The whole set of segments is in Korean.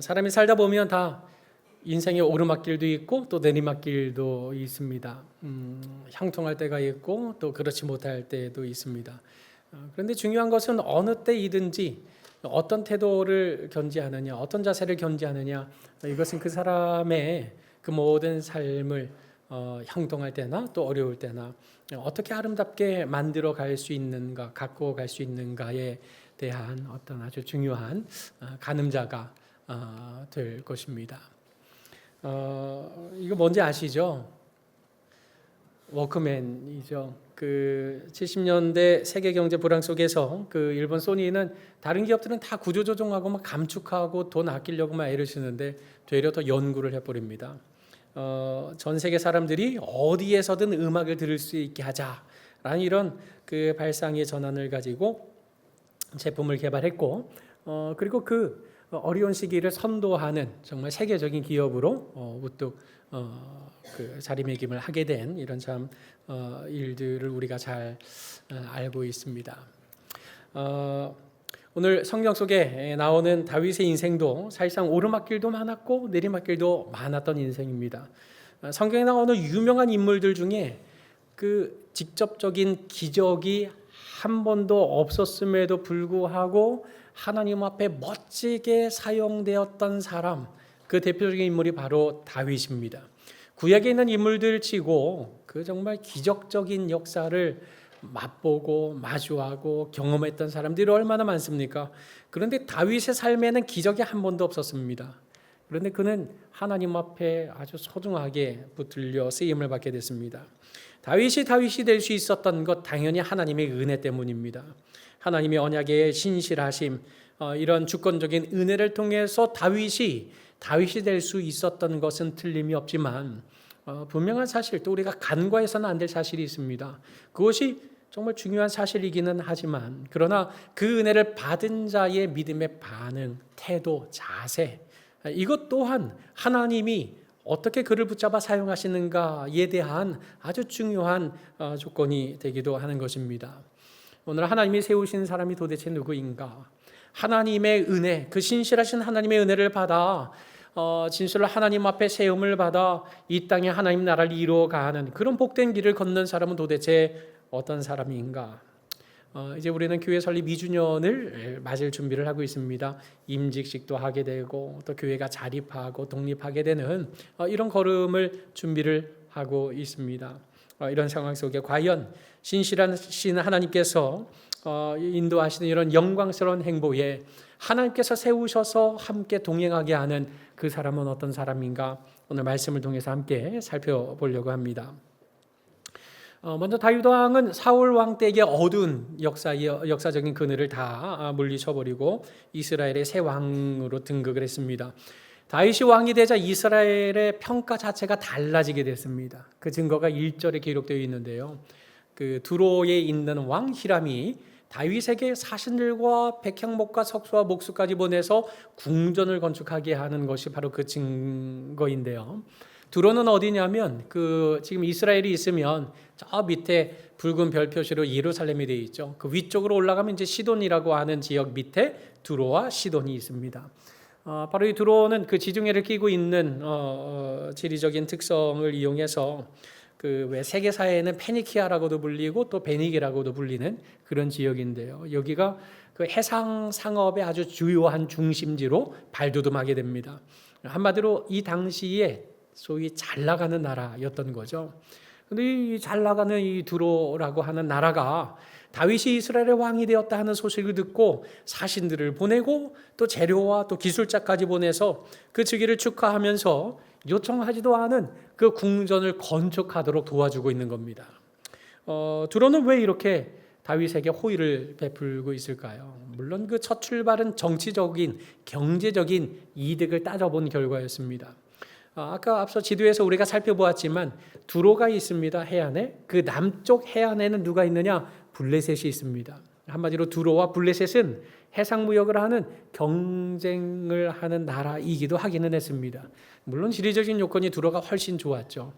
사람이 살다 보면 다 인생의 오르막길도 있고 또 내리막길도 있습니다. 형통할 때가 있고 또 그렇지 못할 때도 있습니다. 그런데 중요한 것은 어느 때이든지 어떤 태도를 견지하느냐, 어떤 자세를 견지하느냐, 이것은 그 사람의 그 모든 삶을 형통할 때나 또 어려울 때나 어떻게 아름답게 만들어 갈 수 있는가, 갖고 갈 수 있는가에 대한 어떤 아주 중요한 가늠자가 될 것입니다. 이거 뭔지 아시죠? 워크맨이죠. 그 70년대 세계 경제 불황 속에서 그 일본 소니는 다른 기업들은 다 구조조정하고 막 감축하고 돈 아끼려고 막 애를 쓰는데 되려 더 연구를 해버립니다. 전 세계 사람들이 어디에서든 음악을 들을 수 있게 하자라는 이런 그 발상의 전환을 가지고 제품을 개발했고, 그리고 그 어려운 시기를 선도하는 정말 세계적인 기업으로 우뚝 그 자리매김을 하게 된 이런 참 일들을 우리가 잘 알고 있습니다. 오늘 성경 속에 나오는 다윗의 인생도 사실상 오르막길도 많았고 내리막길도 많았던 인생입니다. 성경에 나오는 유명한 인물들 중에 그 직접적인 기적이 한 번도 없었음에도 불구하고 하나님 앞에 멋지게 사용되었던 사람, 그 대표적인 인물이 바로 다윗입니다. 구약에 있는 인물들 치고 그 정말 기적적인 역사를 맛보고 마주하고 경험했던 사람들이 얼마나 많습니까? 그런데 다윗의 삶에는 기적이 한 번도 없었습니다. 그런데 그는 하나님 앞에 아주 소중하게 붙들려 쓰임을 받게 됐습니다. 다윗이 될 수 있었던 것 당연히 하나님의 은혜 때문입니다. 하나님의 언약의 신실하심, 이런 주권적인 은혜를 통해서 다윗이 될 수 있었던 것은 틀림이 없지만 분명한 사실, 또 우리가 간과해서는 안 될 사실이 있습니다. 그것이 정말 중요한 사실이기는 하지만, 그러나 그 은혜를 받은 자의 믿음의 반응, 태도, 자세, 이것 또한 하나님이 어떻게 그를 붙잡아 사용하시는가에 대한 아주 중요한 조건이 되기도 하는 것입니다. 오늘 하나님이 세우신 사람이 도대체 누구인가? 하나님의 은혜, 그 신실하신 하나님의 은혜를 받아 진실로 하나님 앞에 세움을 받아 이 땅에 하나님 나라를 이루어가는 그런 복된 길을 걷는 사람은 도대체 어떤 사람인가? 이제 우리는 교회 설립 2주년을 맞을 준비를 하고 있습니다. 임직식도 하게 되고 또 교회가 자립하고 독립하게 되는 이런 걸음을 준비를 하고 있습니다. 이런 상황 속에 과연 신실하신 하나님께서 인도하시는 이런 영광스러운 행보에 하나님께서 세우셔서 함께 동행하게 하는 그 사람은 어떤 사람인가? 오늘 말씀을 통해서 함께 살펴보려고 합니다. 먼저 다윗 왕은 사울 왕 때의 어두운 역사적인 그늘을 다 물리쳐버리고 이스라엘의 새 왕으로 등극을 했습니다. 다윗이 왕이 되자 이스라엘의 평가 자체가 달라지게 됐습니다. 그 증거가 1절에 기록되어 있는데요. 그 두로에 있는 왕 히람이 다윗에게 사신들과 백향목과 석수와 목수까지 보내서 궁전을 건축하게 하는 것이 바로 그 증거인데요. 두로는 어디냐면 그 지금 이스라엘이 있으면 저 밑에 붉은 별 표시로 예루살렘이 되어 있죠. 그 위쪽으로 올라가면 이제 시돈이라고 하는 지역 밑에 두로와 시돈이 있습니다. 바로 이 두로는 그 지중해를 끼고 있는 지리적인 특성을 이용해서 그 왜 세계사에는 페니키아라고도 불리고 또 베니게라고도 불리는 그런 지역인데요. 여기가 그 해상 상업의 아주 주요한 중심지로 발돋움하게 됩니다. 한마디로 이 당시에 소위 잘 나가는 나라였던 거죠. 그런데 이 잘 나가는 이 두로라고 하는 나라가 다윗이 이스라엘의 왕이 되었다 하는 소식을 듣고 사신들을 보내고 또 재료와 또 기술자까지 보내서 그 즉위를 축하하면서 요청하지도 않은 그 궁전을 건축하도록 도와주고 있는 겁니다. 두로는 왜 이렇게 다윗에게 호의를 베풀고 있을까요? 물론 그 첫 출발은 정치적인, 경제적인 이득을 따져본 결과였습니다. 아까 앞서 지도에서 우리가 살펴보았지만 두로가 있습니다. 해안에. 그 남쪽 해안에는 누가 있느냐? 블레셋이 있습니다. 한마디로 두로와 블레셋은 해상무역을 하는 경쟁을 하는 나라이기도 하기는 했습니다. 물론 지리적인 요건이 두로가 훨씬 좋았죠.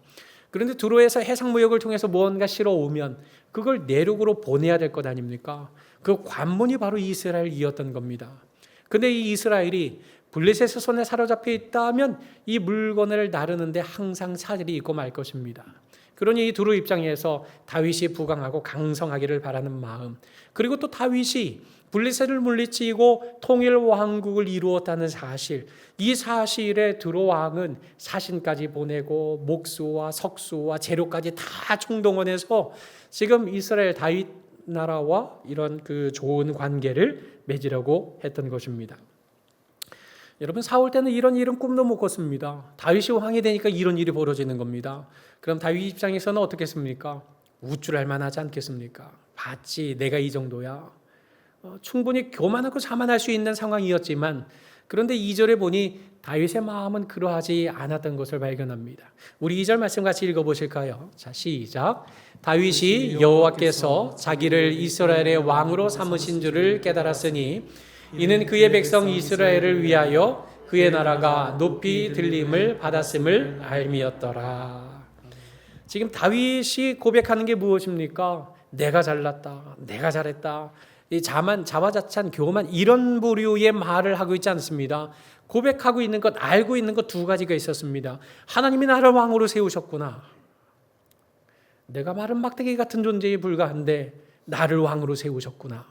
그런데 두로에서 해상무역을 통해서 무언가 실어오면 그걸 내륙으로 보내야 될 것 아닙니까? 그 관문이 바로 이스라엘이었던 겁니다. 근데 이 이스라엘이 블레셋의 손에 사로잡혀 있다면 이 물건을 나르는데 항상 차질이 있고 말 것입니다. 그러니 이 두루 입장에서 다윗이 부강하고 강성하기를 바라는 마음, 그리고 또 다윗이 블레셋을 물리치고 통일 왕국을 이루었다는 사실, 이 사실에 두루 왕은 사신까지 보내고 목수와 석수와 재료까지 다 총동원해서 지금 이스라엘 다윗 나라와 이런 그 좋은 관계를 맺으려고 했던 것입니다. 여러분, 사울 때는 이런 일은 꿈도 못 꿨습니다. 다윗이 왕이 되니까 이런 일이 벌어지는 겁니다. 그럼 다윗 입장에서는 어떻겠습니까? 우쭐할 만하지 않겠습니까? 봤지, 내가 이 정도야. 충분히 교만하고 자만할 수 있는 상황이었지만, 그런데 2절에 보니 다윗의 마음은 그러하지 않았던 것을 발견합니다. 우리 2절 말씀 같이 읽어보실까요? 자, 시작. 다윗이 여호와께서 자기를 이스라엘의 왕으로 삼으신 줄을 깨달았으니 이는 그의 백성 이스라엘을 위하여 그의 나라가 높이 들림을 받았음을 알미였더라. 지금 다윗이 고백하는 게 무엇입니까? 내가 잘났다, 내가 잘했다, 이 자화자찬, 교만, 이런 부류의 말을 하고 있지 않습니다. 고백하고 있는 것, 알고 있는 것 두 가지가 있었습니다. 하나님이 나를 왕으로 세우셨구나. 내가 마른 막대기 같은 존재에 불과한데 나를 왕으로 세우셨구나.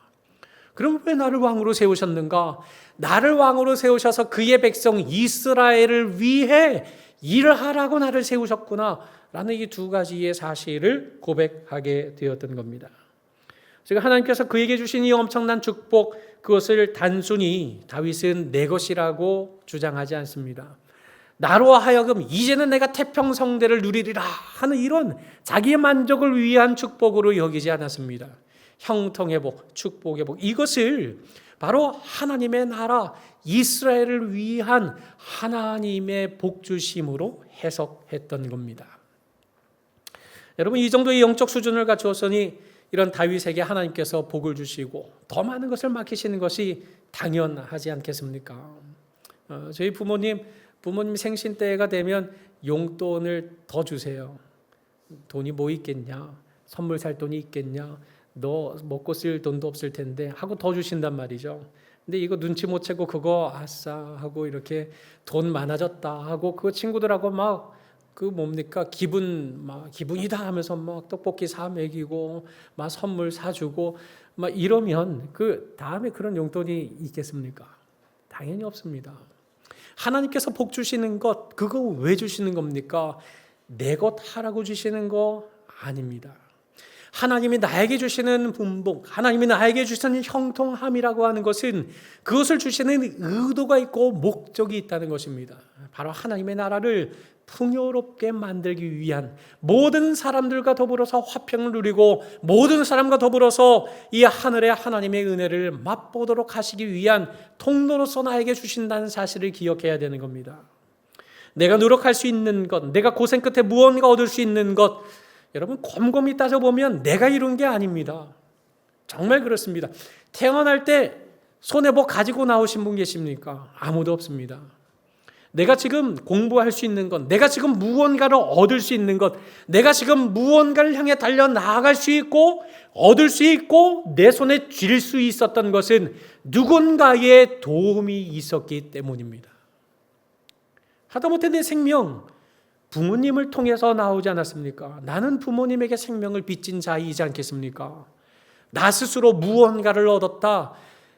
그럼 왜 나를 왕으로 세우셨는가? 나를 왕으로 세우셔서 그의 백성 이스라엘을 위해 일을 하라고 나를 세우셨구나 라는 이 두 가지의 사실을 고백하게 되었던 겁니다. 지금 하나님께서 그에게 주신 이 엄청난 축복, 그것을 단순히 다윗은 내 것이라고 주장하지 않습니다. 나로 하여금 이제는 내가 태평성대를 누리리라 하는 이런 자기의 만족을 위한 축복으로 여기지 않았습니다. 형통회복, 축복회복, 이것을 바로 하나님의 나라 이스라엘을 위한 하나님의 복주심으로 해석했던 겁니다. 여러분, 이 정도의 영적 수준을 갖추었으니 이런 다윗에게 하나님께서 복을 주시고 더 많은 것을 맡기시는 것이 당연하지 않겠습니까? 저희 부모님 생신 때가 되면 용돈을 더 주세요. 돈이 뭐 있겠냐? 선물 살 돈이 있겠냐? 너 먹고 쓸 돈도 없을 텐데 하고 더 주신단 말이죠. 근데 이거 눈치 못 채고 그거 아싸 하고 이렇게 돈 많아졌다 하고 그 친구들하고 막 그 뭡니까 기분이다 하면서 막 떡볶이 사 먹이고 막 선물 사주고 막 이러면 그 다음에 그런 용돈이 있겠습니까? 당연히 없습니다. 하나님께서 복 주시는 것, 그거 왜 주시는 겁니까? 내 것 하라고 주시는 거 아닙니다. 하나님이 나에게 주시는 분복, 하나님이 나에게 주시는 형통함이라고 하는 것은 그것을 주시는 의도가 있고 목적이 있다는 것입니다. 바로 하나님의 나라를 풍요롭게 만들기 위한, 모든 사람들과 더불어서 화평을 누리고 모든 사람과 더불어서 이 하늘의 하나님의 은혜를 맛보도록 하시기 위한 통로로서 나에게 주신다는 사실을 기억해야 되는 겁니다. 내가 노력할 수 있는 것, 내가 고생 끝에 무언가 얻을 수 있는 것, 여러분 곰곰이 따져보면 내가 이룬 게 아닙니다. 정말 그렇습니다. 태어날 때 손에 뭐 가지고 나오신 분 계십니까? 아무도 없습니다. 내가 지금 공부할 수 있는 것, 내가 지금 무언가를 얻을 수 있는 것, 내가 지금 무언가를 향해 달려나갈 수 있고 얻을 수 있고 내 손에 쥘 수 있었던 것은 누군가의 도움이 있었기 때문입니다. 하다못해 내 생명, 부모님을 통해서 나오지 않았습니까? 나는 부모님에게 생명을 빚진 자이지 않겠습니까? 나 스스로 무언가를 얻었다,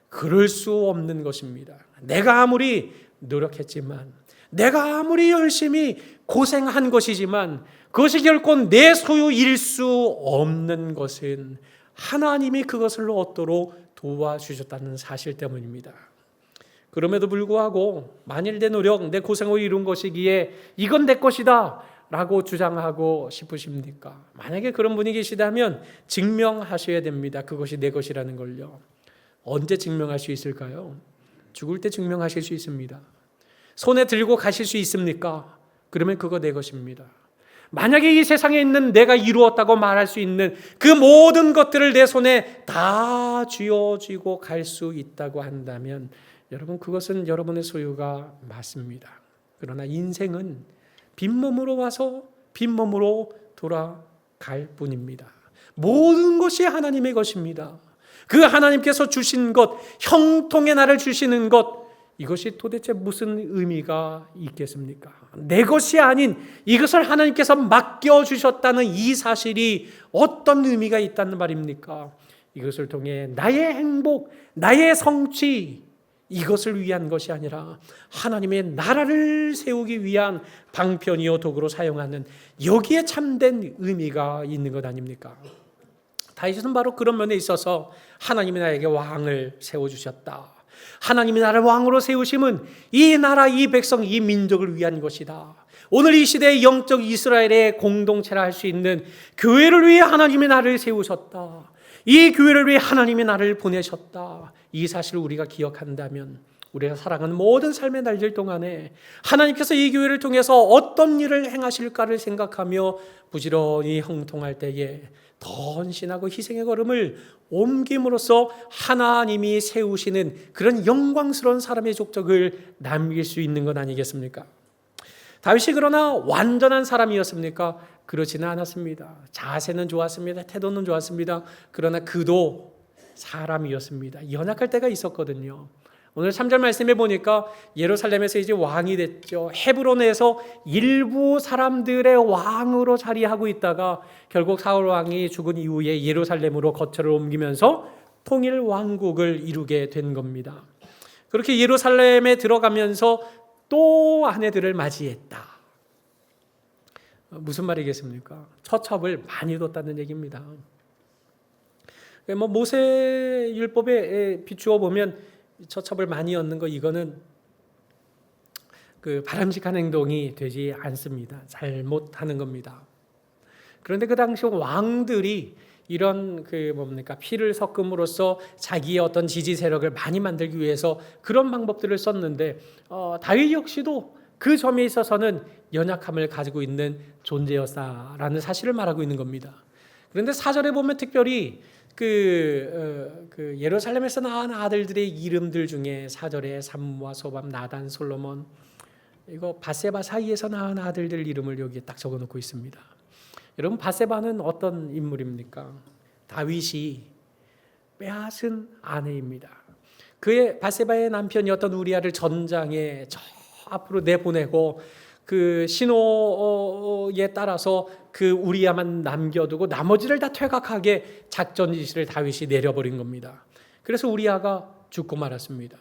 그럴 수 없는 것입니다. 내가 아무리 노력했지만, 내가 아무리 열심히 고생한 것이지만 그것이 결코 내 소유일 수 없는 것은 하나님이 그것을 얻도록 도와주셨다는 사실 때문입니다. 그럼에도 불구하고 만일 내 노력, 내 고생으로 이룬 것이기에 이건 내 것이다 라고 주장하고 싶으십니까? 만약에 그런 분이 계시다면 증명하셔야 됩니다. 그것이 내 것이라는 걸요. 언제 증명할 수 있을까요? 죽을 때 증명하실 수 있습니다. 손에 들고 가실 수 있습니까? 그러면 그거 내 것입니다. 만약에 이 세상에 있는 내가 이루었다고 말할 수 있는 그 모든 것들을 내 손에 다 쥐어쥐고 갈 수 있다고 한다면 여러분, 그것은 여러분의 소유가 맞습니다. 그러나 인생은 빈몸으로 와서 빈몸으로 돌아갈 뿐입니다. 모든 것이 하나님의 것입니다. 그 하나님께서 주신 것, 형통의 나를 주시는 것, 이것이 도대체 무슨 의미가 있겠습니까? 내 것이 아닌 이것을 하나님께서 맡겨주셨다는 이 사실이 어떤 의미가 있다는 말입니까? 이것을 통해 나의 행복, 나의 성취, 이것을 위한 것이 아니라 하나님의 나라를 세우기 위한 방편이요 도구로 사용하는, 여기에 참된 의미가 있는 것 아닙니까? 다윗은 바로 그런 면에 있어서 하나님이 나에게 왕을 세워주셨다, 하나님이 나를 왕으로 세우심은 이 나라, 이 백성, 이 민족을 위한 것이다, 오늘 이 시대의 영적 이스라엘의 공동체라 할 수 있는 교회를 위해 하나님이 나를 세우셨다, 이 교회를 위해 하나님이 나를 보내셨다, 이 사실을 우리가 기억한다면 우리가 살아가는 모든 삶의 날들 동안에 하나님께서 이 교회를 통해서 어떤 일을 행하실까를 생각하며 부지런히 형통할 때에 더 헌신하고 희생의 걸음을 옮김으로써 하나님이 세우시는 그런 영광스러운 사람의 족적을 남길 수 있는 것 아니겠습니까? 다윗이 그러나 완전한 사람이었습니까? 그렇지는 않았습니다. 자세는 좋았습니다. 태도는 좋았습니다. 그러나 그도 사람이었습니다. 연약할 때가 있었거든요. 오늘 3절 말씀에 보니까 예루살렘에서 이제 왕이 됐죠. 헤브론에서 일부 사람들의 왕으로 자리하고 있다가 결국 사울 왕이 죽은 이후에 예루살렘으로 거처를 옮기면서 통일 왕국을 이루게 된 겁니다. 그렇게 예루살렘에 들어가면서 또 아내들을 맞이했다. 무슨 말이겠습니까? 처첩을 많이 뒀다는 얘기입니다. 모세 율법에 비추어 보면 처첩을 많이 얻는 거, 이거는 그 바람직한 행동이 되지 않습니다. 잘못하는 겁니다. 그런데 그 당시 왕들이 이런 피를 섞음으로써 자기의 어떤 지지 세력을 많이 만들기 위해서 그런 방법들을 썼는데 다윗 역시도 그 점에 있어서는 연약함을 가지고 있는 존재였다라는 사실을 말하고 있는 겁니다. 그런데 4절에 보면 특별히 예루살렘에서 낳은 아들들의 이름들 중에 4절에 삼무와 소밤, 나단, 솔로몬, 이거 바세바 사이에서 낳은 아들들 이름을 여기에 딱 적어놓고 있습니다. 여러분, 바세바는 어떤 인물입니까? 다윗이 빼앗은 아내입니다. 그의 바세바의 남편이었던 우리아를 전장에 저 앞으로 내보내고 그 신호에 따라서 그 우리아만 남겨두고 나머지를 다 퇴각하게 작전 지시를 다윗이 내려버린 겁니다. 그래서 우리아가 죽고 말았습니다.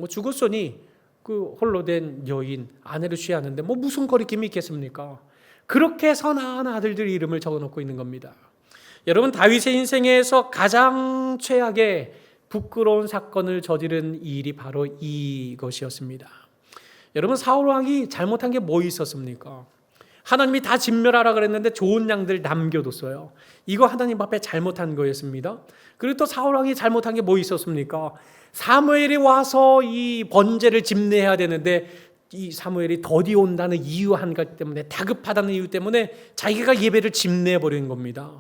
죽었으니 그 홀로 된 여인 아내를 취하는데 무슨 거리낌이 있겠습니까? 그렇게 해서 낳은 아들들 이름을 적어놓고 있는 겁니다. 여러분, 다윗의 인생에서 가장 최악의 부끄러운 사건을 저지른 일이 바로 이것이었습니다. 여러분, 사울 왕이 잘못한 게 뭐 있었습니까? 하나님이 다 진멸하라 그랬는데 좋은 양들 남겨뒀어요. 이거 하나님 앞에 잘못한 거였습니다. 그리고 또 사울 왕이 잘못한 게 뭐 있었습니까? 사무엘이 와서 이 번제를 집례해야 되는데 이 사무엘이 더디 온다는 이유 한 가지 때문에, 다급하다는 이유 때문에 자기가 예배를 집례해 버린 겁니다.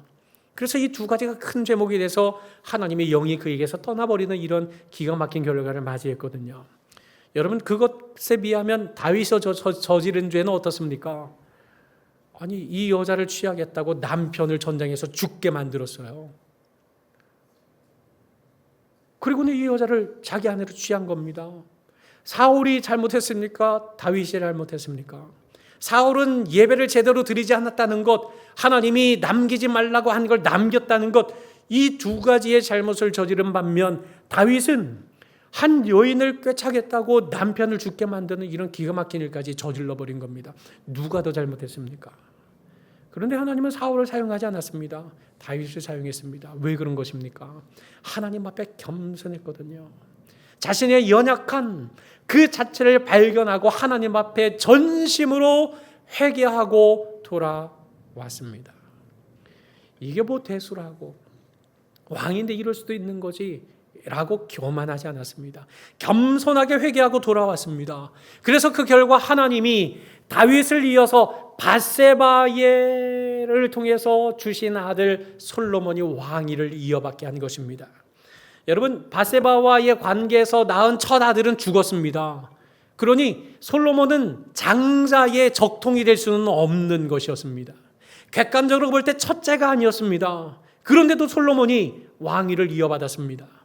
그래서 이 두 가지가 큰 죄목이 돼서 하나님의 영이 그에게서 떠나버리는 이런 기가 막힌 결과를 맞이했거든요. 여러분, 그것에 비하면 다윗이 저지른 죄는 어떻습니까? 아니, 이 여자를 취하겠다고 남편을 전장에서 죽게 만들었어요. 그리고는 이 여자를 자기 아내로 취한 겁니다. 사울이 잘못했습니까? 다윗이 잘못했습니까? 사울은 예배를 제대로 드리지 않았다는 것, 하나님이 남기지 말라고 한 걸 남겼다는 것, 이 두 가지의 잘못을 저지른 반면 다윗은 한 여인을 꿰차겠다고 남편을 죽게 만드는 이런 기가 막힌 일까지 저질러 버린 겁니다. 누가 더 잘못했습니까? 그런데 하나님은 사울을 사용하지 않았습니다. 다윗을 사용했습니다. 왜 그런 것입니까? 하나님 앞에 겸손했거든요. 자신의 연약한 그 자체를 발견하고 하나님 앞에 전심으로 회개하고 돌아왔습니다. 이게 대수라고 왕인데 이럴 수도 있는 거지 라고 교만하지 않았습니다. 겸손하게 회개하고 돌아왔습니다. 그래서 그 결과 하나님이 다윗을 이어서 밧세바를 통해서 주신 아들 솔로몬이 왕위를 이어받게 한 것입니다. 여러분, 밧세바와의 관계에서 낳은 첫 아들은 죽었습니다. 그러니 솔로몬은 장자의 적통이 될 수는 없는 것이었습니다. 객관적으로 볼 때 첫째가 아니었습니다. 그런데도 솔로몬이 왕위를 이어받았습니다.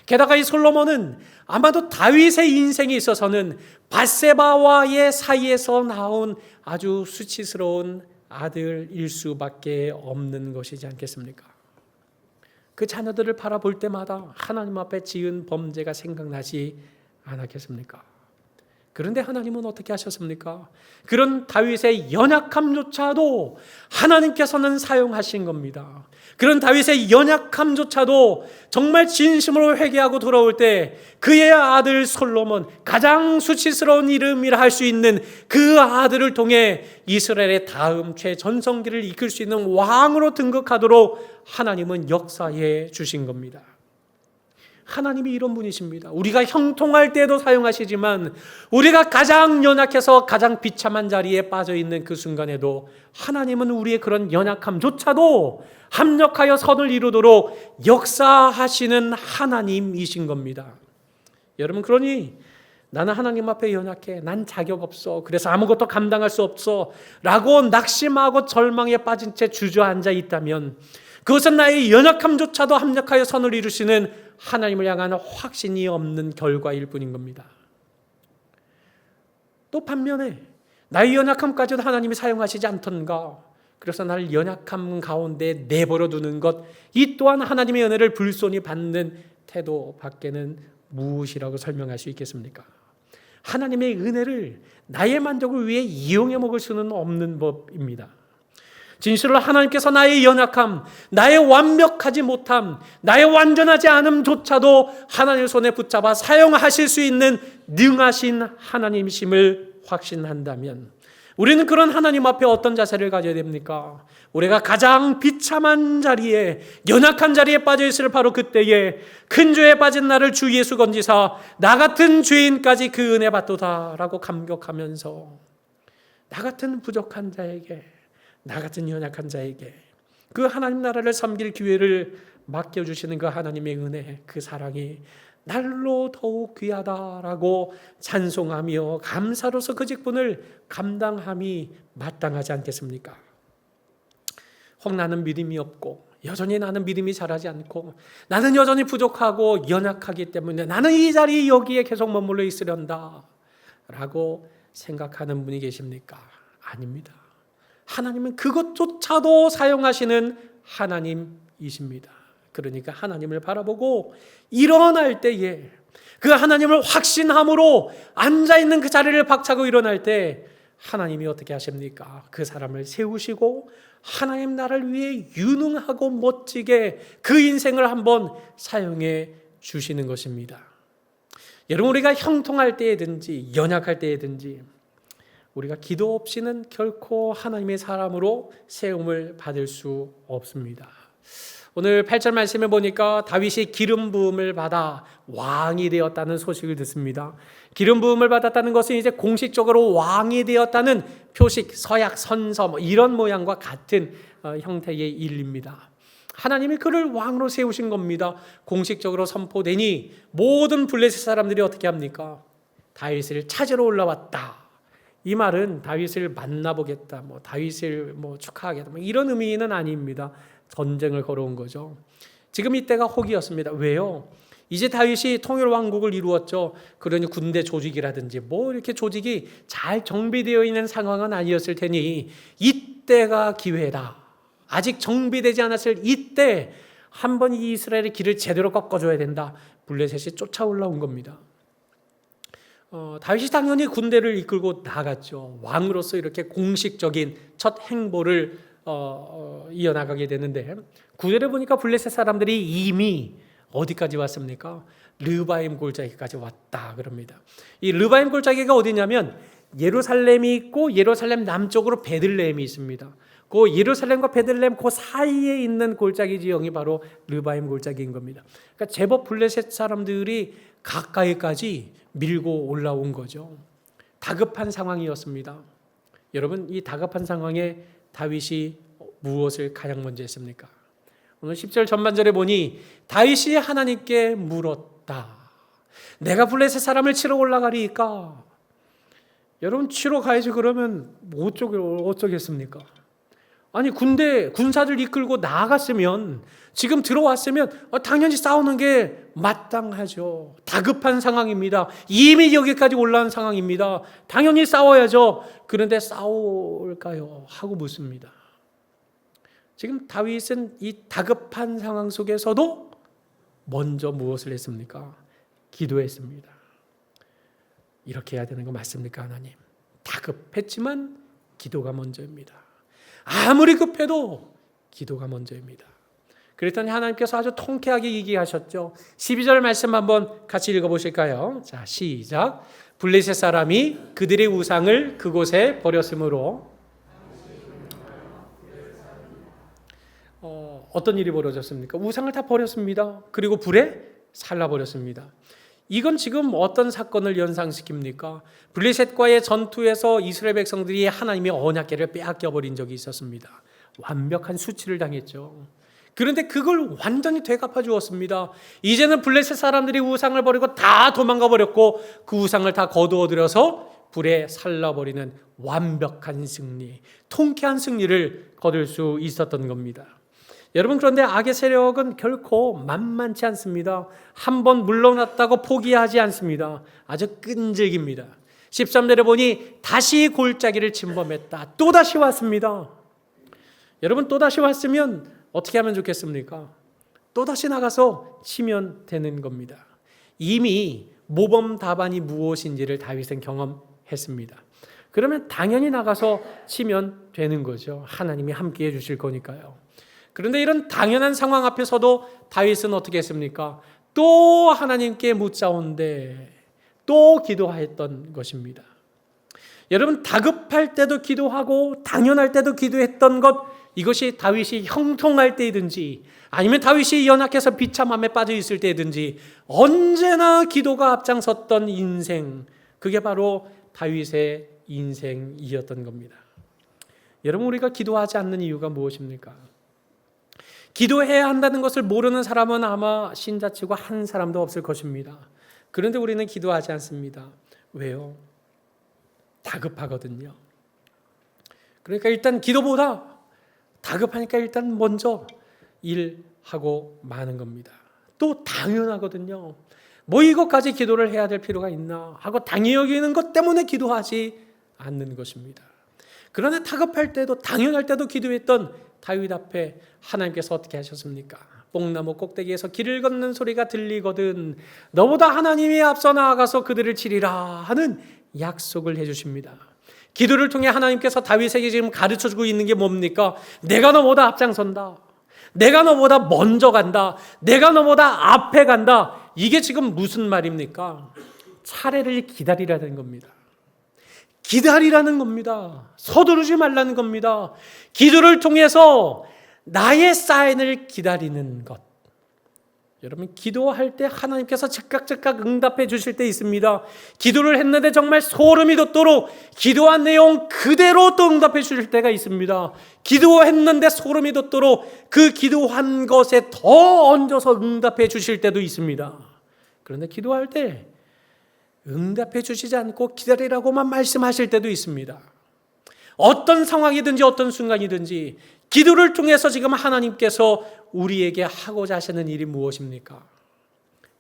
게다가 이 솔로몬은 아마도 다윗의 인생에 있어서는 밧세바와의 사이에서 나온 아주 수치스러운 아들일 수밖에 없는 것이지 않겠습니까? 그 자녀들을 바라볼 때마다 하나님 앞에 지은 범죄가 생각나지 않았겠습니까? 그런데 하나님은 어떻게 하셨습니까? 그런 다윗의 연약함조차도 하나님께서는 사용하신 겁니다. 그런 다윗의 연약함조차도 정말 진심으로 회개하고 돌아올 때 그의 아들 솔로몬, 가장 수치스러운 이름이라 할 수 있는 그 아들을 통해 이스라엘의 다음 최전성기를 이끌 수 있는 왕으로 등극하도록 하나님은 역사해 주신 겁니다. 하나님이 이런 분이십니다. 우리가 형통할 때도 사용하시지만 우리가 가장 연약해서 가장 비참한 자리에 빠져 있는 그 순간에도 하나님은 우리의 그런 연약함조차도 합력하여 선을 이루도록 역사하시는 하나님이신 겁니다. 여러분, 그러니 나는 하나님 앞에 연약해, 난 자격 없어, 그래서 아무것도 감당할 수 없어 라고 낙심하고 절망에 빠진 채 주저앉아 있다면 그것은 나의 연약함조차도 합력하여 선을 이루시는 하나님을 향한 확신이 없는 결과일 뿐인 겁니다. 또 반면에 나의 연약함까지도 하나님이 사용하시지 않던가, 그래서 나를 연약함 가운데 내버려 두는 것, 이 또한 하나님의 은혜를 불손히 받는 태도밖에는 무엇이라고 설명할 수 있겠습니까? 하나님의 은혜를 나의 만족을 위해 이용해 먹을 수는 없는 법입니다. 진실로 하나님께서 나의 연약함, 나의 완벽하지 못함, 나의 완전하지 않음조차도 하나님의 손에 붙잡아 사용하실 수 있는 능하신 하나님이심을 확신한다면 우리는 그런 하나님 앞에 어떤 자세를 가져야 됩니까? 우리가 가장 비참한 자리에, 연약한 자리에 빠져 있을 바로 그때에 큰 죄에 빠진 나를 주 예수 건지사 나 같은 죄인까지 그 은혜 받도다라고 감격하면서 나 같은 부족한 자에게, 나 같은 연약한 자에게 그 하나님 나라를 섬길 기회를 맡겨주시는 그 하나님의 은혜, 그 사랑이 날로 더욱 귀하다라고 찬송하며 감사로서 그 직분을 감당함이 마땅하지 않겠습니까? 혹 나는 믿음이 없고 여전히 나는 믿음이 자라지 않고 나는 여전히 부족하고 연약하기 때문에 나는 이 자리에 여기에 계속 머물러 있으련다 라고 생각하는 분이 계십니까? 아닙니다. 하나님은 그것조차도 사용하시는 하나님이십니다. 그러니까 하나님을 바라보고 일어날 때에 그 하나님을 확신함으로 앉아있는 그 자리를 박차고 일어날 때 하나님이 어떻게 하십니까? 그 사람을 세우시고 하나님 나라를 위해 유능하고 멋지게 그 인생을 한번 사용해 주시는 것입니다. 여러분, 우리가 형통할 때든지 연약할 때든지 우리가 기도 없이는 결코 하나님의 사람으로 세움을 받을 수 없습니다. 오늘 8절 말씀에 보니까 다윗이 기름 부음을 받아 왕이 되었다는 소식을 듣습니다. 기름 부음을 받았다는 것은 이제 공식적으로 왕이 되었다는 표식, 서약, 선서 이런 모양과 같은 형태의 일입니다. 하나님이 그를 왕으로 세우신 겁니다. 공식적으로 선포되니 모든 블레셋 사람들이 어떻게 합니까? 다윗을 찾으러 올라왔다. 이 말은 다윗을 만나보겠다, 다윗을 축하하겠다, 이런 의미는 아닙니다. 전쟁을 걸어온 거죠. 지금 이때가 혹이었습니다. 왜요? 이제 다윗이 통일 왕국을 이루었죠. 그러니 군대 조직이라든지 이렇게 조직이 잘 정비되어 있는 상황은 아니었을 테니 이때가 기회다. 아직 정비되지 않았을 이때 한번 이 이스라엘의 길을 제대로 꺾어줘야 된다. 블레셋이 쫓아올라온 겁니다. 다윗이 당연히 군대를 이끌고 나갔죠. 왕으로서 이렇게 공식적인 첫 행보를 이어나가게 되는데 9절에 보니까 블레셋 사람들이 이미 어디까지 왔습니까? 르바임 골짜기까지 왔다 그럽니다. 이 르바임 골짜기가 어디냐면 예루살렘이 있고 예루살렘 남쪽으로 베들레헴이 있습니다. 그 예루살렘과 베들레헴 그 사이에 있는 골짜기 지형이 바로 르바임 골짜기인 겁니다. 그러니까 제법 블레셋 사람들이 가까이까지 밀고 올라온 거죠. 다급한 상황이었습니다. 여러분, 이 다급한 상황에 다윗이 무엇을 가장 먼저 했습니까? 오늘 10절 전반절에 보니 다윗이 하나님께 물었다. 내가 블레셋 사람을 치러 올라가리까? 여러분, 치러 가야지 그러면 어쩌겠습니까? 아니 군사들 이끌고 나아갔으면, 지금 들어왔으면 당연히 싸우는 게 마땅하죠. 다급한 상황입니다. 이미 여기까지 올라온 상황입니다. 당연히 싸워야죠. 그런데 싸울까요? 하고 묻습니다. 지금 다윗은 이 다급한 상황 속에서도 먼저 무엇을 했습니까? 기도했습니다. 이렇게 해야 되는 거 맞습니까, 하나님? 다급했지만 기도가 먼저입니다. 아무리 급해도 기도가 먼저입니다. 그랬더니 하나님께서 아주 통쾌하게 얘기하셨죠. 12절 말씀 한번 같이 읽어보실까요? 자, 시작. 블레셋 사람이 그들의 우상을 그곳에 버렸으므로 어떤 일이 벌어졌습니까? 우상을 다 버렸습니다. 그리고 불에 살라버렸습니다. 이건 지금 어떤 사건을 연상시킵니까? 블레셋과의 전투에서 이스라엘 백성들이 하나님의 언약궤를 빼앗겨버린 적이 있었습니다. 완벽한 수치를 당했죠. 그런데 그걸 완전히 되갚아 주었습니다. 이제는 블레셋 사람들이 우상을 버리고 다 도망가 버렸고 그 우상을 다 거두어들여서 불에 살라버리는 완벽한 승리, 통쾌한 승리를 거둘 수 있었던 겁니다. 여러분, 그런데 악의 세력은 결코 만만치 않습니다. 한번 물러났다고 포기하지 않습니다. 아주 끈질깁니다. 13절에 보니 다시 골짜기를 침범했다. 또다시 왔습니다. 여러분, 또다시 왔으면 어떻게 하면 좋겠습니까? 또다시 나가서 치면 되는 겁니다. 이미 모범 답안이 무엇인지를 다윗은 경험했습니다. 그러면 당연히 나가서 치면 되는 거죠. 하나님이 함께해 주실 거니까요. 그런데 이런 당연한 상황 앞에서도 다윗은 어떻게 했습니까? 또 하나님께 묻자온데 또 기도했던 것입니다. 여러분, 다급할 때도 기도하고 당연할 때도 기도했던 것, 이것이 다윗이 형통할 때이든지 아니면 다윗이 연약해서 비참함에 빠져 있을 때이든지 언제나 기도가 앞장섰던 인생, 그게 바로 다윗의 인생이었던 겁니다. 여러분, 우리가 기도하지 않는 이유가 무엇입니까? 기도해야 한다는 것을 모르는 사람은 아마 신자치고 한 사람도 없을 것입니다. 그런데 우리는 기도하지 않습니다. 왜요? 다급하거든요. 그러니까 일단 기도보다 다급하니까 일단 먼저 일하고 마는 겁니다. 또 당연하거든요. 뭐 이것까지 기도를 해야 될 필요가 있나 하고 당연히 여기는 것 때문에 기도하지 않는 것입니다. 그러나 다급할 때도 당연할 때도 기도했던 다윗 앞에 하나님께서 어떻게 하셨습니까? 뽕나무 꼭대기에서 길을 걷는 소리가 들리거든 너보다 하나님이 앞서 나아가서 그들을 치리라 하는 약속을 해주십니다. 기도를 통해 하나님께서 다윗에게 지금 가르쳐주고 있는 게 뭡니까? 내가 너보다 앞장선다. 내가 너보다 먼저 간다. 내가 너보다 앞에 간다. 이게 지금 무슨 말입니까? 차례를 기다리라는 겁니다. 기다리라는 겁니다. 서두르지 말라는 겁니다. 기도를 통해서 나의 사인을 기다리는 것. 여러분, 기도할 때 하나님께서 즉각 응답해 주실 때 있습니다. 기도를 했는데 정말 소름이 돋도록 기도한 내용 그대로 또 응답해 주실 때가 있습니다. 기도했는데 소름이 돋도록 그 기도한 것에 더 얹어서 응답해 주실 때도 있습니다. 그런데 기도할 때 응답해 주시지 않고 기다리라고만 말씀하실 때도 있습니다. 어떤 상황이든지 어떤 순간이든지 기도를 통해서 지금 하나님께서 우리에게 하고자 하시는 일이 무엇입니까?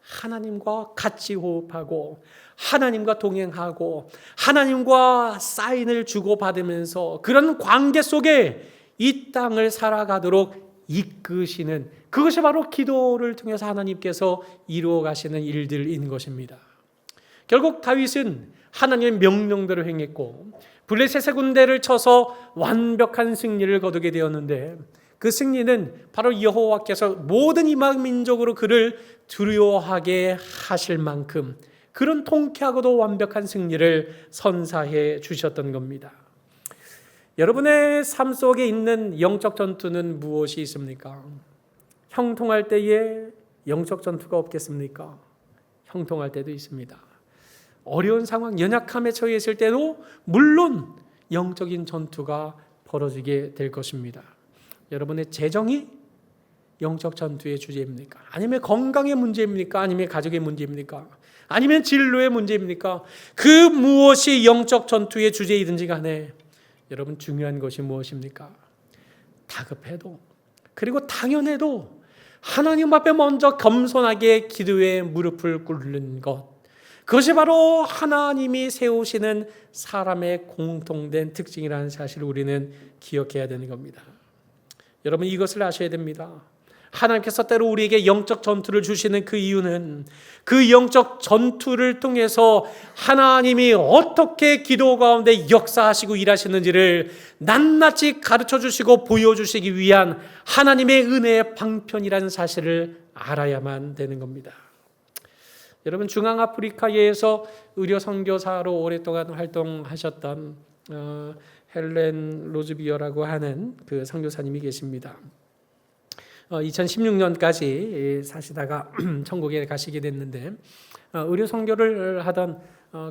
하나님과 같이 호흡하고 하나님과 동행하고 하나님과 사인을 주고받으면서 그런 관계 속에 이 땅을 살아가도록 이끄시는, 그것이 바로 기도를 통해서 하나님께서 이루어 가시는 일들인 것입니다. 결국 다윗은 하나님의 명령대로 행했고 블레셋의 군대를 쳐서 완벽한 승리를 거두게 되었는데 그 승리는 바로 여호와께서 모든 이방 민족으로 그를 두려워하게 하실 만큼 그런 통쾌하고도 완벽한 승리를 선사해 주셨던 겁니다. 여러분의 삶 속에 있는 영적 전투는 무엇이 있습니까? 형통할 때에 영적 전투가 없겠습니까? 형통할 때도 있습니다. 어려운 상황, 연약함에 처해 있을 때도 물론 영적인 전투가 벌어지게 될 것입니다. 여러분의 재정이 영적 전투의 주제입니까? 아니면 건강의 문제입니까? 아니면 가족의 문제입니까? 아니면 진로의 문제입니까? 그 무엇이 영적 전투의 주제이든지 간에 여러분 중요한 것이 무엇입니까? 다급해도 그리고 당연해도 하나님 앞에 먼저 겸손하게 기도에 무릎을 꿇는 것, 그것이 바로 하나님이 세우시는 사람의 공통된 특징이라는 사실을 우리는 기억해야 되는 겁니다. 여러분, 이것을 아셔야 됩니다. 하나님께서 때로 우리에게 영적 전투를 주시는 그 이유는 그 영적 전투를 통해서 하나님이 어떻게 기도 가운데 역사하시고 일하시는지를 낱낱이 가르쳐 주시고 보여주시기 위한 하나님의 은혜의 방편이라는 사실을 알아야만 되는 겁니다. 여러분, 중앙아프리카에서 의료 선교사로 오랫동안 활동하셨던 헬렌 로즈비어라고 하는 그 선교사님이 계십니다. 2016년까지 사시다가 천국에 가시게 됐는데, 의료 선교를 하던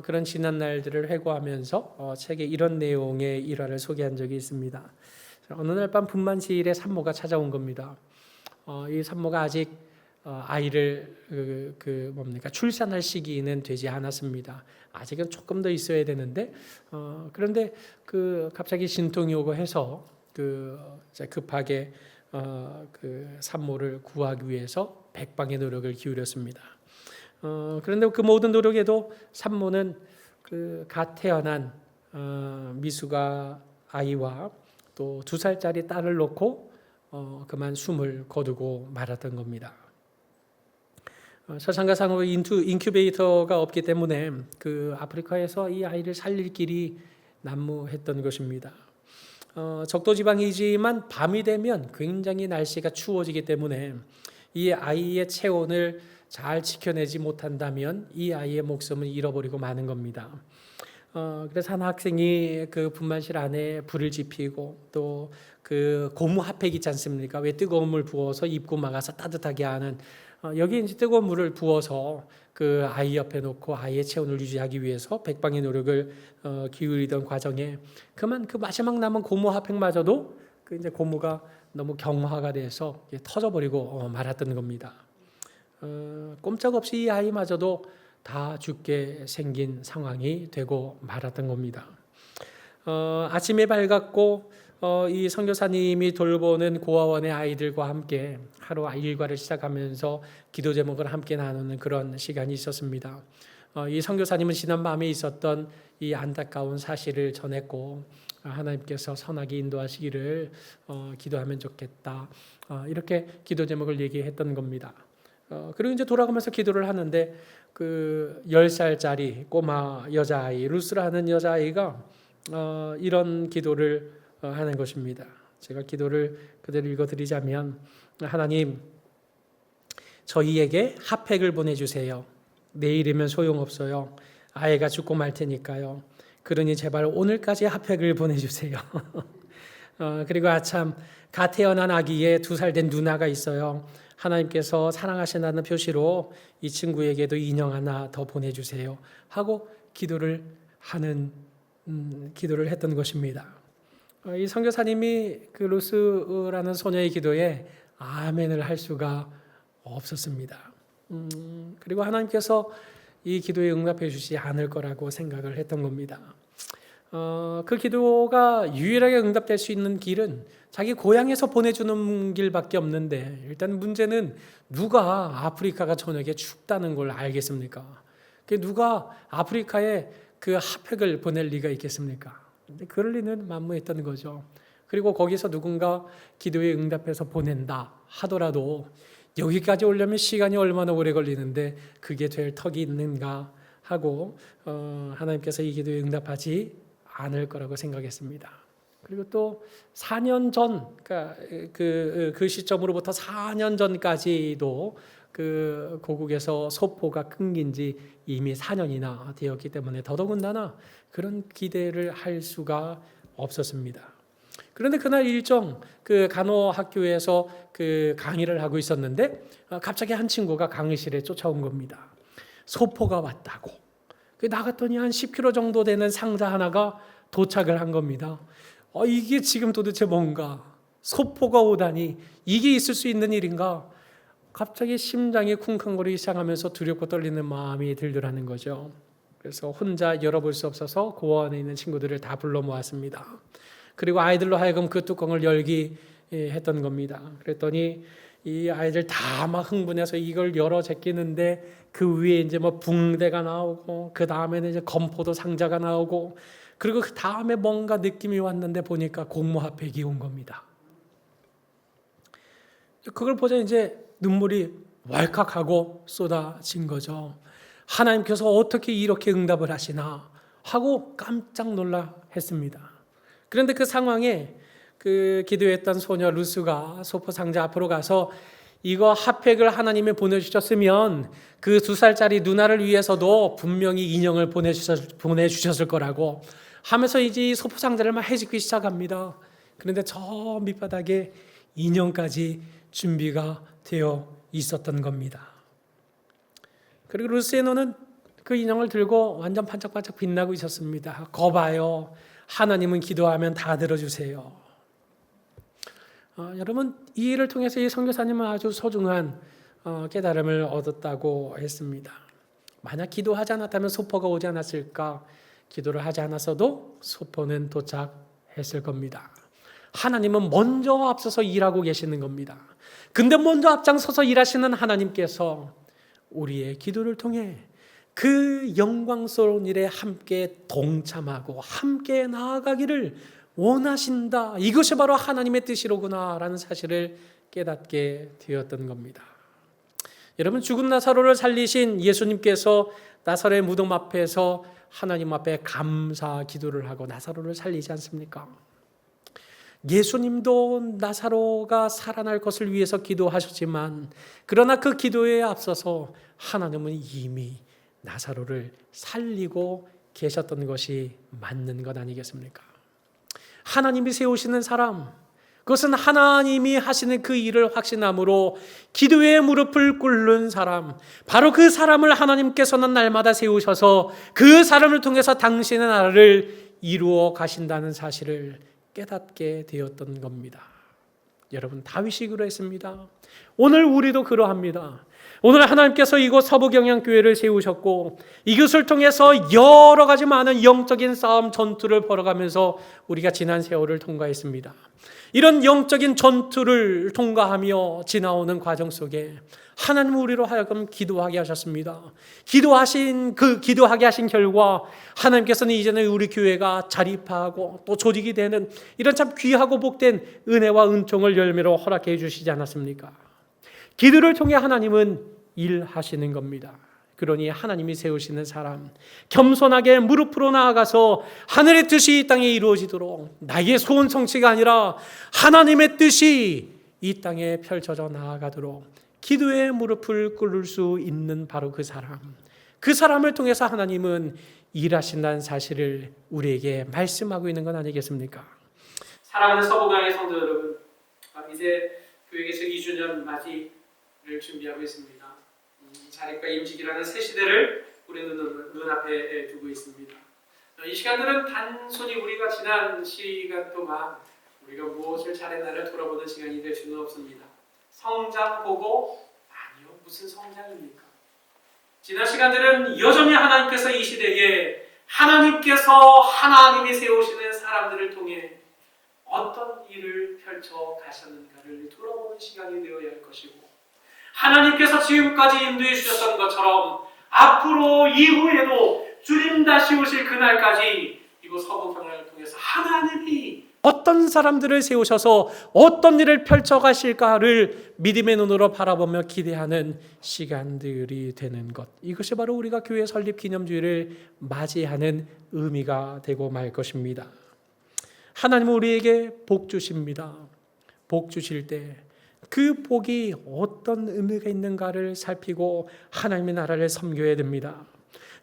그런 지난 날들을 회고하면서 책에 이런 내용의 일화를 소개한 적이 있습니다. 어느 날 밤 분만실에 산모가 찾아온 겁니다. 이 산모가 아직 아이를 출산할 시기는 되지 않았습니다. 아직은 조금 더 있어야 되는데, 그런데 갑자기 진통이 오고 해서 급하게 그 산모를 구하기 위해서 백방의 노력을 기울였습니다. 그런데 그 모든 노력에도 산모는 갓 태어난 미숙아 아이와 또 2살짜리 딸을 놓고 그만 숨을 거두고 말았던 겁니다. 설상가상으로 인큐베이터가 없기 때문에 그 아프리카에서 이 아이를 살릴 길이 난무했던 것입니다. 적도 지방이지만 밤이 되면 굉장히 날씨가 추워지기 때문에 이 아이의 체온을 잘 지켜내지 못한다면 이 아이의 목숨을 잃어버리고 마는 겁니다. 그래서 한 학생이 그 분만실 안에 불을 지피고 또 그 고무 핫팩 있지 않습니까? 왜 뜨거운 물 부어서 입구 막아서 따뜻하게 하는, 여기 이제 뜨거운 물을 부어서 그 아이 옆에 놓고 아이의 체온을 유지하기 위해서 백방의 노력을 기울이던 과정에 그만 그 마지막 남은 고무 핫팩마저도 그 이제 고무가 너무 경화가 돼서 터져버리고 말았던 겁니다. 꼼짝없이 이 아이마저도 다 죽게 생긴 상황이 되고 말았던 겁니다. 아침에 밝았고 이 선교사님이 돌보는 고아원의 아이들과 함께 하루 일과를 시작하면서 기도 제목을 함께 나누는 그런 시간이 있었습니다. 이 선교사님은 지난 밤에 있었던 이 안타까운 사실을 전했고, 하나님께서 선하게 인도하시기를 기도하면 좋겠다, 이렇게 기도 제목을 얘기했던 겁니다. 그리고 이제 돌아가면서 기도를 하는데 그 10살짜리 꼬마 여자아이 루스라는 여자아이가 이런 기도를 하는 것입니다. 제가 기도를 그대로 읽어드리자면, 하나님, 저희에게 핫팩을 보내주세요. 내일이면 소용없어요. 아이가 죽고 말 테니까요. 그러니 제발 오늘까지 핫팩을 보내주세요. 그리고 아참, 갓 태어난 아기에 2살 된 누나가 있어요. 하나님께서 사랑하신다는 표시로 이 친구에게도 인형 하나 더 보내주세요 하고 기도를 했던 것입니다. 이 선교사님이 그 루스라는 소녀의 기도에 아멘을 할 수가 없었습니다. 그리고 하나님께서 이 기도에 응답해 주지 않을 거라고 생각을 했던 겁니다. 그 기도가 유일하게 응답될 수 있는 길은 자기 고향에서 보내주는 길밖에 없는데, 일단 문제는 누가 아프리카가 저녁에 춥다는 걸 알겠습니까? 누가 아프리카에 그 핫팩을 보낼 리가 있겠습니까? 그럴 리는 만무했던 거죠. 그리고 거기서 누군가 기도에 응답해서 보낸다 하더라도 여기까지 오려면 시간이 얼마나 오래 걸리는데 그게 될 턱이 있는가 하고 하나님께서 이 기도에 응답하지 않을 거라고 생각했습니다. 그리고 또 4년 전, 그러니까 그 시점으로부터 4년 전까지도 그 고국에서 소포가 끊긴 지 이미 4년이나 되었기 때문에 더더군다나 그런 기대를 할 수가 없었습니다. 그런데 그날 일정 그 간호학교에서 그 강의를 하고 있었는데 갑자기 한 친구가 강의실에 쫓아온 겁니다. 소포가 왔다고. 나갔더니 한 10kg 정도 되는 상자 하나가 도착을 한 겁니다. 이게 지금 도대체 뭔가, 소포가 오다니 이게 있을 수 있는 일인가? 갑자기 심장이 쿵쾅거리기 시작하면서 두렵고 떨리는 마음이 들더라는 거죠. 그래서 혼자 열어볼 수 없어서 고아원에 있는 친구들을 다 불러 모았습니다. 그리고 아이들로 하여금 그 뚜껑을 열기 했던 겁니다. 그랬더니 이 아이들 다 막 흥분해서 이걸 열어 제끼는데 그 위에 이제 뭐 붕대가 나오고 그 다음에는 이제 건포도 상자가 나오고 그리고 그 다음에 뭔가 느낌이 왔는데 보니까 공모합백이 온 겁니다. 그걸 보자 이제 눈물이 왈칵하고 쏟아진 거죠. 하나님께서 어떻게 이렇게 응답을 하시나 하고 깜짝 놀라 했습니다. 그런데 그 상황에 그 기도했던 소녀 루스가 소포 상자 앞으로 가서 이거 핫팩을 하나님이 보내주셨으면 그 2살짜리 누나를 위해서도 분명히 인형을 보내주셨을 거라고 하면서 이제 이 소포 상자를 막 해집기 시작합니다. 그런데 저 밑바닥에 인형까지 준비가 되어 있었던 겁니다. 그리고 루스의 눈은 그 인형을 들고 완전 반짝반짝 빛나고 있었습니다. 거봐요. 하나님은 기도하면 다 들어주세요. 여러분, 이 일을 통해서 이 선교사님은 아주 소중한 깨달음을 얻었다고 했습니다. 만약 기도하지 않았다면 소포가 오지 않았을까? 기도를 하지 않았어도 소포는 도착했을 겁니다. 하나님은 먼저 앞서서 일하고 계시는 겁니다. 근데 먼저 앞장서서 일하시는 하나님께서 우리의 기도를 통해 그 영광스러운 일에 함께 동참하고 함께 나아가기를 원하신다. 이것이 바로 하나님의 뜻이로구나 라는 사실을 깨닫게 되었던 겁니다. 여러분, 죽은 나사로를 살리신 예수님께서 나사로의 무덤 앞에서 하나님 앞에 감사 기도를 하고 나사로를 살리지 않습니까? 예수님도 나사로가 살아날 것을 위해서 기도하셨지만 그러나 그 기도에 앞서서 하나님은 이미 나사로를 살리고 계셨던 것이 맞는 것 아니겠습니까? 하나님이 세우시는 사람, 그것은 하나님이 하시는 그 일을 확신함으로 기도의 무릎을 꿇는 사람, 바로 그 사람을 하나님께서는 날마다 세우셔서 그 사람을 통해서 당신의 나라를 이루어 가신다는 사실을 깨닫게 되었던 겁니다. 여러분, 다윗이 그러했습니다. 오늘 우리도 그러합니다. 오늘 하나님께서 이곳 서부경양교회를 세우셨고 이것을 통해서 여러 가지 많은 영적인 싸움 전투를 벌어가면서 우리가 지난 세월을 통과했습니다. 이런 영적인 전투를 통과하며 지나오는 과정 속에 하나님은 우리로 하여금 기도하게 하셨습니다. 기도하게 하신 결과 하나님께서는 이제는 우리 교회가 자립하고 또 조직이 되는 이런 참 귀하고 복된 은혜와 은총을 열매로 허락해 주시지 않았습니까? 기도를 통해 하나님은 일하시는 겁니다. 그러니 하나님이 세우시는 사람, 겸손하게 무릎으로 나아가서 하늘의 뜻이 이 땅에 이루어지도록 나의 소원 성취가 아니라 하나님의 뜻이 이 땅에 펼쳐져 나아가도록 기도의 무릎을 꿇을 수 있는 바로 그 사람을 통해서 하나님은 일하신다는 사실을 우리에게 말씀하고 있는 건 아니겠습니까? 사랑하는 서부강의 성도 여러분, 이제 교회에서 2주년 맞이를 준비하고 있습니다. 자립과 임직이라는 새 시대를 우리는 눈앞에 두고 있습니다. 이 시간들은 단순히 우리가 지난 시간 동안 우리가 무엇을 잘했나를 돌아보는 시간이 될 수는 없습니다. 성장 보고 아니요, 무슨 성장입니까? 지난 시간들은 여전히 하나님께서 이 시대에 하나님이 세우시는 사람들을 통해 어떤 일을 펼쳐 가셨는가를 돌아보는 시간이 되어야 할 것이고 하나님께서 지금까지 인도해 주셨던 것처럼 앞으로 이후에도 주님 다시 오실 그날까지 이곳 서부경양을 통해서 하나님이 어떤 사람들을 세우셔서 어떤 일을 펼쳐 가실까를 믿음의 눈으로 바라보며 기대하는 시간들이 되는 것, 이것이 바로 우리가 교회 설립 기념주일을 맞이하는 의미가 되고 말 것입니다. 하나님은 우리에게 복 주십니다. 복 주실 때 그 복이 어떤 의미가 있는가를 살피고 하나님의 나라를 섬겨야 됩니다.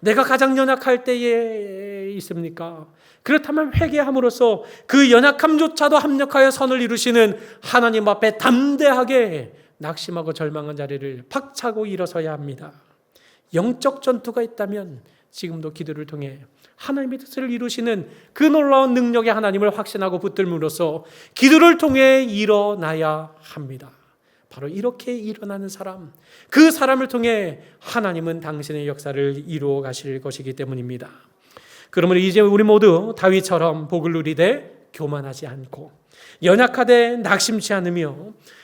내가 가장 연약할 때에 있습니까? 그렇다면 회개함으로써 그 연약함조차도 합력하여 선을 이루시는 하나님 앞에 담대하게 낙심하고 절망한 자리를 박차고 일어서야 합니다. 영적 전투가 있다면 지금도 기도를 통해 하나님의 뜻을 이루시는 그 놀라운 능력의 하나님을 확신하고 붙들므로써 기도를 통해 일어나야 합니다. 바로 이렇게 일어나는 사람, 그 사람을 통해 하나님은 당신의 역사를 이루어 가실 것이기 때문입니다. 그러므로 이제 우리 모두 다윗처럼 복을 누리되 교만하지 않고 연약하되 낙심치 않으며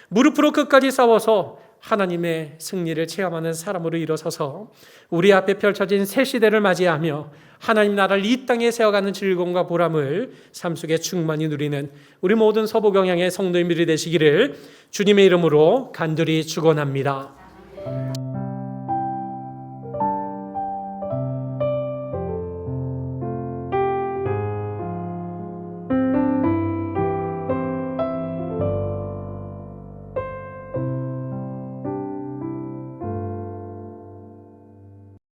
무릎으로 끝까지 싸워서 하나님의 승리를 체험하는 사람으로 일어서서 우리 앞에 펼쳐진 새 시대를 맞이하며 하나님 나라를 이 땅에 세워가는 즐거움과 보람을 삶 속에 충만히 누리는 우리 모든 서부경향의 성도님들이 되시기를 주님의 이름으로 간절히 축원합니다.